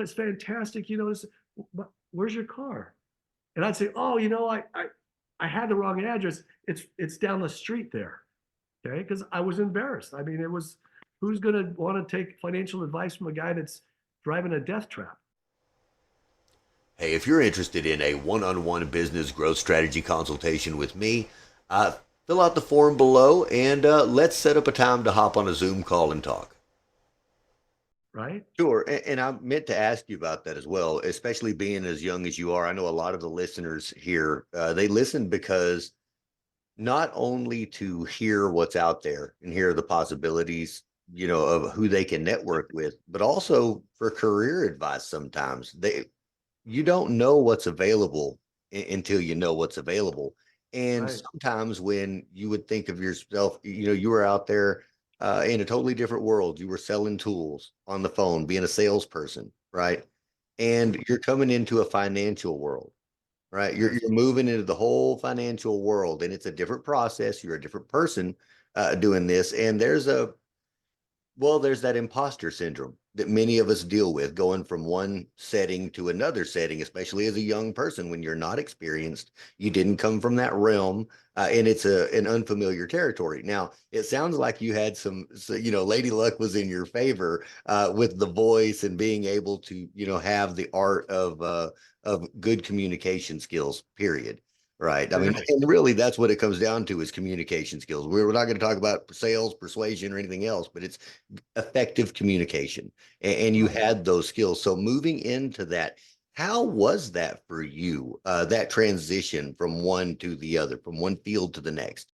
it's fantastic. Where's your car? And I'd say, oh, I had the wrong address. It's down the street there. Okay. Because I was embarrassed. I mean, who's going to want to take financial advice from a guy that's driving a death trap? Hey, if you're interested in a one-on-one business growth strategy consultation with me, uh, fill out the form below and let's set up a time to hop on a Zoom call and talk. Right. Sure. And I meant to ask you about that as well, especially being as young as you are. I know a lot of the listeners here, they listen because not only to hear what's out there and hear the possibilities, of who they can network with, but also for career advice sometimes. You don't know what's available until you know what's available. And Right. sometimes when you would think of yourself, you were out there in a totally different world. You were selling tools on the phone, being a salesperson, right? And you're coming into a financial world, right? You're Yes. you're moving into the whole financial world, and it's a different process. You're a different person doing this, and there's that imposter syndrome that many of us deal with going from one setting to another setting, especially as a young person when you're not experienced. You didn't come from that realm, and it's an unfamiliar territory. Now, it sounds like you had Lady Luck was in your favor with the voice and being able to, have the art of good communication skills, period. Right. I mean, Exactly. and really that's what it comes down to is communication skills. We're not going to talk about sales, persuasion, or anything else, but it's effective communication. And you Right. had those skills. So moving into that, how was that for you? That transition from one to the other, from one field to the next?